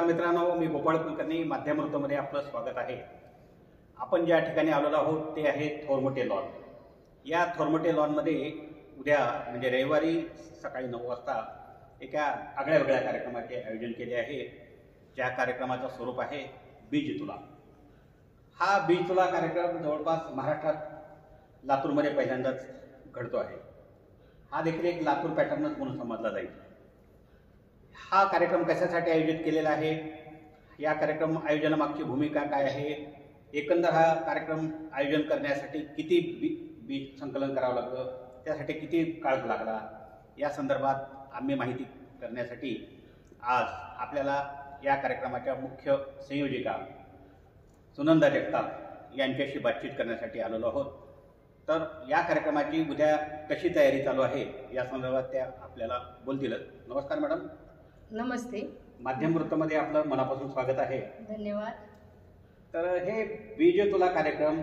नमस्कार मित्रांनो, मी गोपाळ कुलकर्णी. माध्यम वृत्तमध्ये आपलं स्वागत आहे. आपण ज्या ठिकाणी आलेलो आहोत ते आहे थोरमोठे लॉन. या थोरमोठे लॉनमध्ये उद्या म्हणजे रविवारी सकाळी 9 वाजता एका आगळ्या वेगळ्या कार्यक्रमाचे आयोजन केले आहे, ज्या कार्यक्रमाचं स्वरूप आहे बीज तुला. हा बीज तुला कार्यक्रम जवळपास महाराष्ट्रात लातूरमध्ये पहिल्यांदाच घडतो आहे. हा देखील एक लातूर पॅटर्नच म्हणून समजला जाईल. हा कार्यक्रम कशासाठी आयोजित केलेला आहे, या कार्यक्रम आयोजनामागची भूमिका काय आहे, एकंदर हा कार्यक्रम आयोजन करण्यासाठी किती बीज संकलन करावं लागलं, त्यासाठी किती काळ लागला, या संदर्भात आम्ही माहिती करण्यासाठी आज आपल्याला या कार्यक्रमाच्या मुख्य संयोजिका सुनंदा जगताप यांच्याशी बातचीत करण्यासाठी आलेलो आहोत. तर या कार्यक्रमाची उद्या कशी तयारी चालू आहे या संदर्भात त्या आपल्याला बोलतीलच. नमस्कार मॅडम. नमस्ते. माध्यम वृत्तमध्ये आपलं मनापासून स्वागत आहे. धन्यवाद. तर हे बीज तुला कार्यक्रम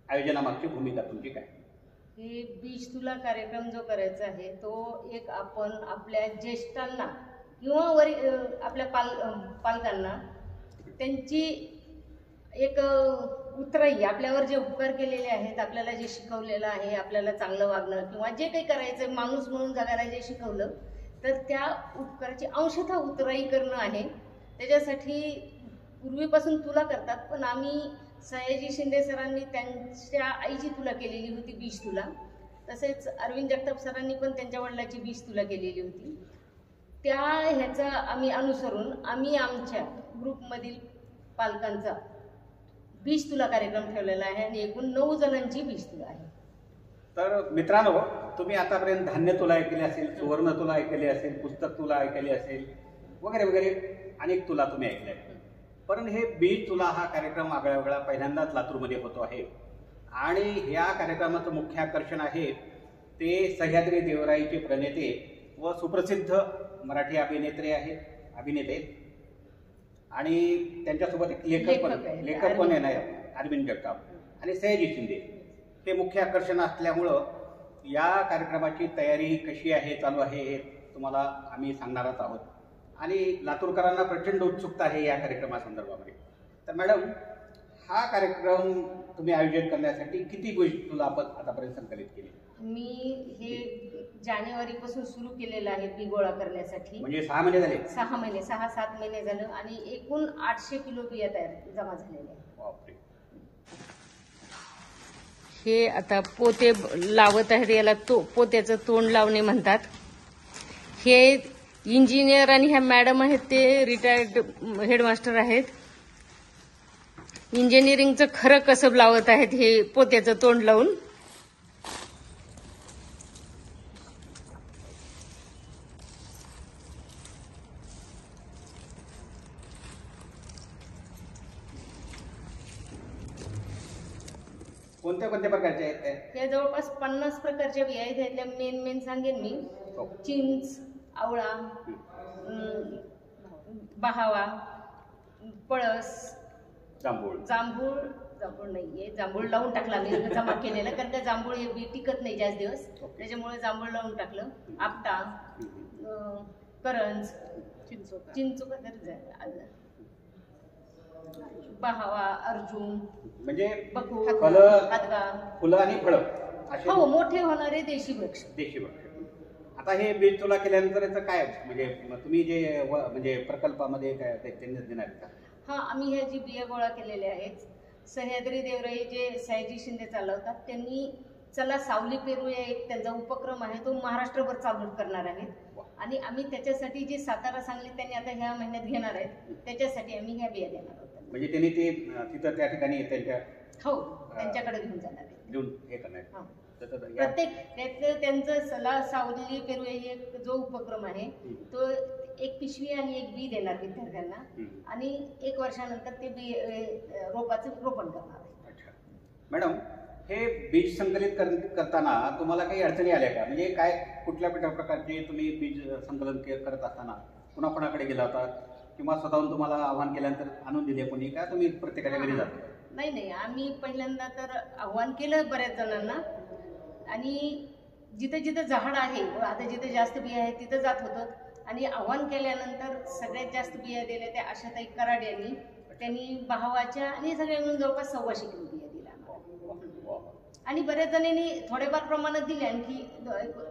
आयोजनामागची भूमिका तुमची काय? हे बीज तुला कार्यक्रम जो करायचा आहे तो एक आपण आपल्या ज्येष्ठांना किंवा आपल्या पालकांना त्यांची एक उतराई, आपल्यावर जे उपकार केलेले आहेत, आपल्याला जे शिकवलेलं आहे, आपल्याला चांगलं वागणं किंवा जे काही करायचं माणूस म्हणून जगायला जे शिकवलं, तर त्या उपकाराची अंशतः उतराई करणं आहे. त्याच्यासाठी पूर्वीपासून तुला करतात, पण आम्ही सयाजी शिंदे सरांनी त्यांच्या आईची तुला केलेली होती बीज तुला, तसेच अरविंद जगताप सरांनी पण त्यांच्या वडिलाची बीज तुला केलेली होती. त्या ह्याचा आम्ही अनुसरून आम्ही आमच्या ग्रुपमधील पालकांचा बीज तुला कार्यक्रम ठेवलेला आहे आणि एकूण 9 जणांची बीज तुला आहे. तर मित्रांनो, तुम्ही आतापर्यंत धान्य तुला ऐकले असेल, सुवर्ण तुला ऐकले असेल, पुस्तक तुला ऐकले असेल, वगैरे वगैरे अनेक तुला तुम्ही ऐकले. पण हे बीज तुला हा कार्यक्रम आगळा वेगळा पहिल्यांदाच लातूरमध्ये होतो आहे आणि या कार्यक्रमाचं मुख्य आकर्षण आहे ते सह्याद्री देवराईचे प्रणेते व सुप्रसिद्ध मराठी अभिनेते आणि त्यांच्यासोबत एक लेखक पण आहे अरविंद जगताप आणि सयाजी शिंदे. हे मुख्य आकर्षण असल्यामुळं या कार्यक्रमाची तयारी कशी आहे, चालू आहे, हे तुम्हाला आम्ही सांगणारच आहोत आणि लातूरकरांना प्रचंड उत्सुकता आहे या कार्यक्रमासंदर्भामध्ये. तर मॅडम, हा कार्यक्रम तुम्ही आयोजित करण्यासाठी किती गोष्टी तुला आपण आतापर्यंत संकलित केली? मी हे जानेवारीपासून सुरू केलेलं आहे बी गोळा करण्यासाठी. म्हणजे 6 महिने झाले? 6-7 महिने झालं आणि एकूण 800 किलो बिया जमा झालेल्या आहेत. हे आता पोते लावत आहेत, याला पोत्याचं तोंड लावणे म्हणतात. हे इंजिनियर आणि ह्या मॅडम आहेत, ते रिटायर्ड हेडमास्टर आहेत. इंजिनिअरिंगचं खरं कसब लावत आहेत हे पोत्याचं तोंड लावून. कोणत्या कोणत्या प्रकारचे आहेत? या जवळपास 50 प्रकारच्या बिया आहेत. त्यातल्या मेन सांगेन मी. चिंच, आवळा, बहावा, पळस, जांभूळ नाहीये, जांभूळ लावून टाकला मी जमा केलेला, कारण का जांभूळ हे बी टिकत नाही जास्त दिवस, त्याच्यामुळे जांभूळ लावून टाकलं. आपटा, करंज, चिंचोका, बहावा, अर्जुन, म्हणजे हादगा, फुलं आणि फळं, हो, मोठे होणारे देशी वृक्ष. आता हे बीज तुला केल्यानंतर याचं काय म्हणजे तुम्ही जे म्हणजे प्रकल्पामध्ये काय त्यांनी देणार का? हा, आम्ही ह्या जी बिया गोळा केलेल्या आहेत, सह्याद्री देवराई जे सयाजी शिंदे चालवतात, त्यांनी चला सावली पेरूया एक त्यांचा उपक्रम आहे, तो महाराष्ट्रभर चालू करणार आहेत आणि आम्ही त्याच्यासाठी जे सातारा सांगली त्यांनी आता ह्या महिन्यात घेणार आहेत, त्याच्यासाठी आम्ही ह्या बिया देणार आहोत. म्हणजे त्यांनी ते तिथं त्या ठिकाणी त्यांच्या त्यांच्याकडे घेऊन जाणार आहे, घेऊन हे करणार. प्रत्येक त्यांचं सावली पेरू एक जो उपक्रम आहे तो एक पिशवी आणि एक बी देणार विद्यार्थ्यांना आणि 1 वर्षानंतर ते बी रोपाचं रोपण करणार आहे. अच्छा मॅडम, हे बीज संकलित करताना तुम्हाला काही अडचणी आल्या का? म्हणजे काय कुठल्या प्रकारचे तुम्ही बीज संकलन करत असताना कुणाकडे गेला होता किंवा स्वतःहून तुम्हाला आव्हान केल्यानंतर आणून दिले कोणी का तुम्ही प्रत्येकाच्या घरी जाता? नाही, आम्ही पहिल्यांदा तर आव्हान केलं बऱ्याच जणांना आणि जिथे जिथे झाड आहे, आता जिथे जास्त बिया आहेत तिथं जात होतं. आणि आव्हान केल्यानंतर सगळ्यात जास्त बिया दिल्या त्या आशाताई कराड यांनी. त्यांनी भावाच्या आणि सगळ्या मिळून जवळपास 125 किलो बिया दिल्या आम्हाला. आणि बऱ्याच जणांनी थोडेफार प्रमाणात दिले, आणखी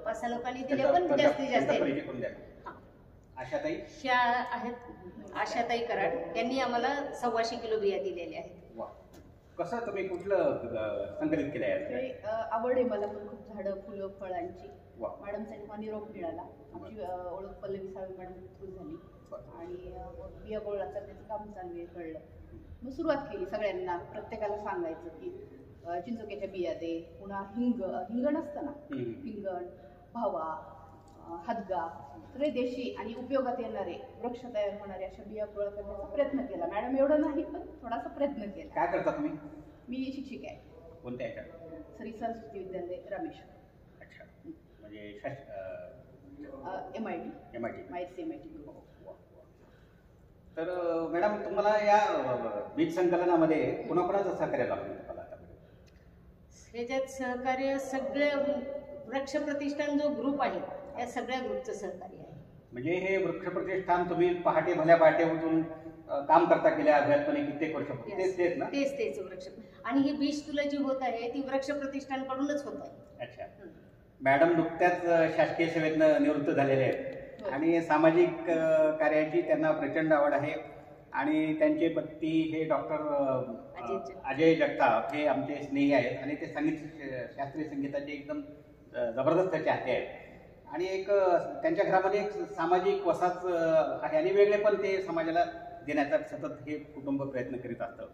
5-6 लोकांनी दिले, पण जास्तीत जास्त आशाताई ह्या आहेत आशाताई कराड यांनी आम्हाला 125 किलो बिया दिलेल्या आहेत. कसं तुम्ही कुठलं संकलित केलं आहे? आवड आहे मला पण खूप झाडं फुलं फळांची. मॅडमसाठी मला निरोप मिळाला. आमची ओळख पल्लवी साळवे मॅडम थ्रू झाली आणि बिया गोळाचं त्याचं काम चालू आहे कळलं. मग सुरुवात केली सगळ्यांना, प्रत्येकाला सांगायचं की चिंचोक्याच्या बिया दे, पुन्हा हिंगण असतं ना, हिंगण, भावा, हदगा, सगळे देशी आणि उपयोगात येणारे वृक्ष तयार होणारे अशा बिया गोळा करण्याचा प्रयत्न केला. मॅडम एवढं नाही पण थोडासा प्रयत्न केला. काय करता तुम्ही? मी शिक्षिका आहे. कोणत्या ह्याच्यात? श्री सरस्वती विद्यालय रामेश्वर. अच्छा, म्हणजे MIT. तर मॅडम तुम्हाला या बीज संकलनामध्ये कोणाकोणाचं सहकार्य लाभलं तुम्हाला आतापर्यंत? ह्याच्यात सहकार्य सगळे वृक्ष प्रतिष्ठान जो ग्रुप आहे या सगळ्या ग्रुपचं सहकार्य आहे. म्हणजे हे वृक्ष प्रतिष्ठान तुम्ही पहाटे भल्या पहाटे उठून काम करता गेल्या अभ्यासपणे कित्येक वर्षापूर्वी तेच ना? तेच वृक्ष. आणि ही बीज तुला जी होत आहे ती वृक्ष प्रतिष्ठानकडूनच होत आहे. अच्छा. मॅडम नुकत्याच शासकीय सेवेतनं निवृत्त झालेले आहेत आणि सामाजिक कार्याची त्यांना प्रचंड आवड आहे. आणि त्यांचे पती हे डॉक्टर अजय जगताप हे आमचे स्नेही आहेत आणि ते शास्त्रीय संगीताचे एकदम जबरदस्त चाहते आहेत. आणि एक त्यांच्या घरामध्ये एक सामाजिक वसाच आहे आणि वेगळे पण ते समाजाला देण्याचा सतत हे कुटुंब प्रयत्न करीत असतं.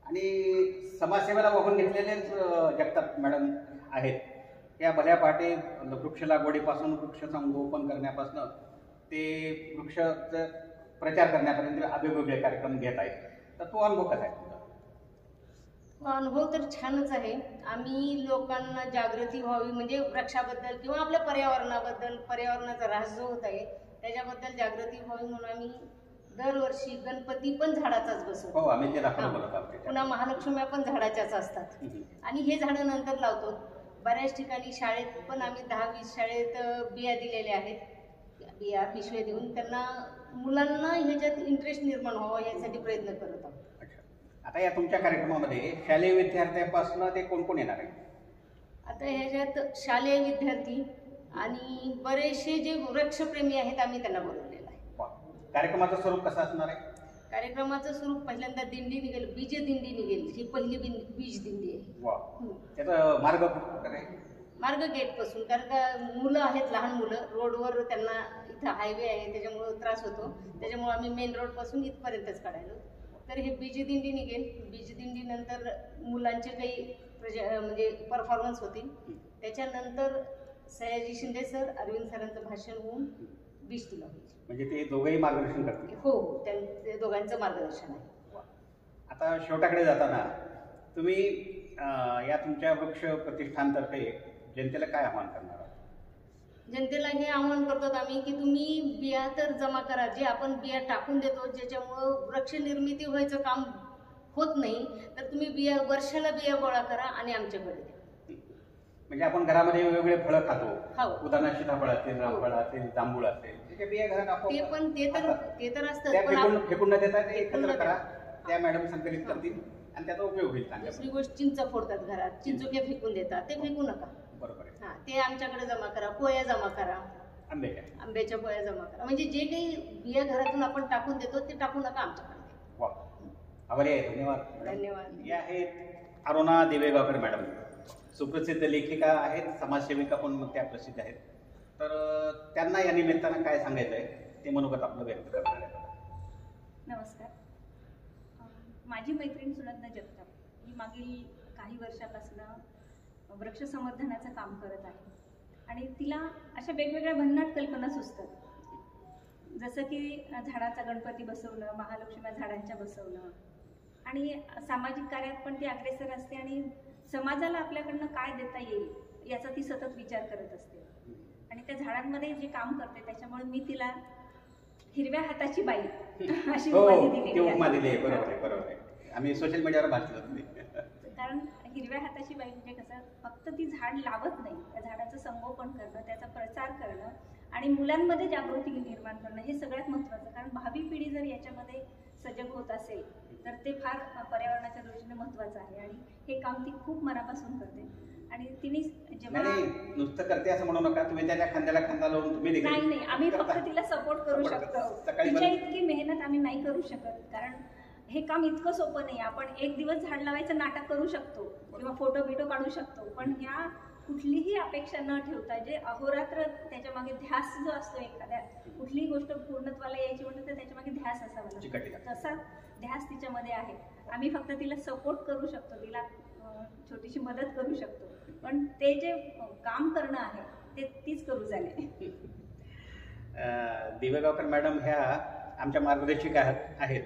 आणि समाजसेवेला वाहून घेतलेलेच जगताप मॅडम आहेत. त्या भल्या पहाटे वृक्ष लागवडीपासून वृक्ष संगोपन करण्यापासून ते वृक्षाचा प्रचार करण्यापर्यंत वेगवेगळे कार्यक्रम घेत आहेत. तर तो अनुभव कसा आहे तुमचा? अनुभव तर छानच आहे. आम्ही लोकांना जागृती व्हावी म्हणजे वृक्षाबद्दल किंवा आपल्या पर्यावरणाबद्दल, पर्यावरणाचा ऱ्हास जो होत आहे त्याच्याबद्दल जागृती व्हावी म्हणून आम्ही दरवर्षी गणपती पण झाडाचाच बसवतो. हो, आम्ही ते दाखवतो. पुन्हा महालक्ष्म्या पण झाडाच्याच असतात. आणि हे झाडं नंतर लावतो. बऱ्याच ठिकाणी शाळेत पण आम्ही 10-20 शाळेत बिया दिलेल्या आहेत. बिया पिशव्या देऊन त्यांना मुलांना ह्याच्यात इंटरेस्ट निर्माण व्हावा यासाठी प्रयत्न करत आहोत. आता या तुमच्या कार्यक्रमामध्ये शालेय विद्यार्थ्यांपासून ते कोण कोण येणार आहे? आता ह्याच्यात शालेय विद्यार्थी आणि बरेचसे जे वृक्षप्रेमी आहेत आम्ही त्यांना बोलवलेलं आहे. कार्यक्रमाचं स्वरूप कसं असणार आहे? कार्यक्रमाचं स्वरूप पहिल्यांदा दिंडी निघेल, बीज दिंडी निघेल. ही पहिली बीज दिंडी आहे. त्याचा मार्ग गेट पासून, कारण का मुलं आहेत, लहान मुलं, रोडवर त्यांना इथं हायवे आहे त्याच्यामुळे त्रास होतो. त्याच्यामुळे आम्ही मेन रोड पासून इथपर्यंतच काढायलो. तर हे बीज दिंडी निघेल. बीज दिंडी नंतर मुलांचे काही म्हणजे परफॉर्मन्स होतील. त्याच्यानंतर सयाजी शिंदे सर, अरविंद सरांचं भाषण होऊन बीज तुला होईल. म्हणजे ते दोघंही मार्गदर्शन करतील? हो, त्यांचे दोघांचं मार्गदर्शन आहे. आता शेवटाकडे जाताना तुम्ही या तुमच्या वृक्ष प्रतिष्ठानतर्फे जनतेला काय आवाहन करणार आहात? जनतेला हे आवाहन करतो आम्ही की तुम्ही बिया तर जमा करा. जे आपण बिया टाकून देतो ज्याच्यामुळं वृक्ष निर्मिती व्हायचं काम होत नाही, तर तुम्ही वर्षाला बिया गोळा करा आणि आमच्याकडे द्या. म्हणजे आपण घरामध्ये वेगवेगळे फळं खातो. हो. उदाहरणार्थ सीताफळ असेल, रामफळ असेल, जांभूळ असेल, त्याच्या बिया घरात आपण ते तर असतं. फेकून न देता ते एकत्र करा. त्या मॅडम संकलित करतील आणि त्याचा उपयोग होईल. दुसरी गोष्ट, चिंच फोडतात घरात, चिंचोक्या फेकून देतात, ते फेकू नका. बरोबर आहे. हा, ते आमच्याकडे जमा करा. पोया जमा करा, आंब्याच्या पोया जमा करा. म्हणजे जे काही बिया घरातून आपण टाकून देतो ते टाकू नका, आमच्याकडे. आभारी आहे. धन्यवाद. धन्यवाद. या आहेत अरुणा देवेगावकर मॅडम. सुप्रसिद्ध लेखिका आहेत, समाजसेविका पण त्या प्रसिद्ध आहेत. तर त्यांना या निमित्तानं काय सांगायचं आहे ते मनोगत आपलं व्यक्त करणार आहे. नमस्कार. माझी मैत्रीण सुनंदा जगताप ही मागील काही वर्षापासून वृक्ष संवर्धनाचं काम करत आहे आणि तिला अशा वेगवेगळ्या भन्नाट कल्पना सुचतात. जसं की झाडाचा गणपती बसवणं, महालक्ष्म्या झाडांच्या बसवणं आणि सामाजिक कार्यात पण ती अग्रेसर असते आणि समाजाला आपल्याकडनं काय देता येईल याचा ती सतत विचार करत असते. आणि त्या झाडांमध्ये जे काम करते त्याच्यामुळे मी तिला हिरव्या हाताची बाई अशी उपाधी दिली आहे. बरोबर आहे. आम्ही सोशल मीडियावर वाचलं. कारण हिरव्या हाताची बाई म्हणजे कसं, फक्त ती झाड लावत नाही, त्या झाडाचं संगोपन करणं, त्याचा प्रचार करणं आणि मुलांमध्ये जागृती निर्माण करणं हे सगळ्यात महत्त्वाचं, कारण भावी पिढी जर याच्यामध्ये सजग होत असेल तर ते फार पर्यावरणाच्या दृष्टीने महत्त्वाचं आहे आणि हे काम ती खूप मनापासून करते. आणि तिने जेव्हा नाही नुसतं करते असं म्हणू नका, तुम्ही त्याच्या खांद्याला खांदा लावून तुम्ही देखील नाही आम्ही फक्त करता. तिला सपोर्ट करू Support शकतो. करता. सकाळी तिच्या इतकी मेहनत आम्ही नाही करू शकत, कारण हे काम इतकं सोपं नाही. आपण एक दिवस झाड लावायचं नाटक करू शकतो किंवा फोटो बिटो काढू शकतो, पण ह्या कुठलीही अपेक्षा न ठेवता जे अहोरात्र त्याच्या मागे ध्यास जो असतो, एखाद्या कुठलीही गोष्ट पूर्णत्वाला यायची म्हणतात तर त्याच्या मागे ध्यास असावा चिकाटी लागतो, लागते. तसा ध्यास तिच्यामध्ये आहे. आम्ही फक्त तिला सपोर्ट करू शकतो, तिला छोटीशी मदत करू शकतो, पण ते जे काम करणं आहे ते तीच करू झाले. दिवेगावकर मॅडम ह्या आमच्या मार्गदर्शिका आहेत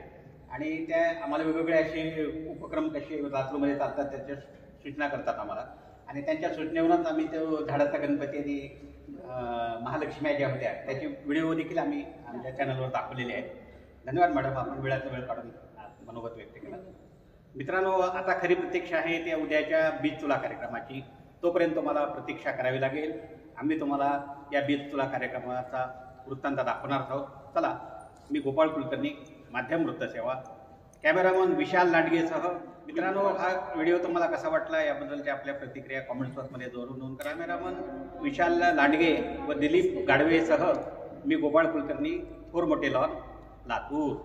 आणि त्या आम्हाला वेगवेगळे असे उपक्रम कसे लातूरमध्ये चालतात त्याच्या सूचना करतात आम्हाला, आणि त्यांच्या सूचनेवरूनच आम्ही तो झाडाचा गणपती आणि महालक्ष्मी ज्या होत्या त्याचे व्हिडिओ देखील आम्ही आमच्या चॅनलवर दाखवलेले आहेत. धन्यवाद मॅडम, आपण वेळाचा वेळ काढून मनोगत व्यक्त केलं. मित्रांनो, आता खरी प्रतीक्षा आहे त्या उद्याच्या बीज तुला कार्यक्रमाची. तोपर्यंत तुम्हाला प्रतीक्षा करावी लागेल. आम्ही तुम्हाला या बीज तुला कार्यक्रमाचा वृत्तांत दाखवणार आहोत. चला, मी गोपाळ कुलकर्णी, माध्यम वृत्तसेवा, कॅमेरामन विशाल लांडगेसह. मित्रांनो, हा व्हिडिओ तुम्हाला कसा वाटला याबद्दलच्या आपल्या प्रतिक्रिया कॉमेंट्स बॉक्समध्ये जरूर नोंद करा. कॅमेरामन विशाल लांडगे व दिलीप गाडवेसह मी गोपाळ कुलकर्णी, थोर मोठे लॉन, लातूर.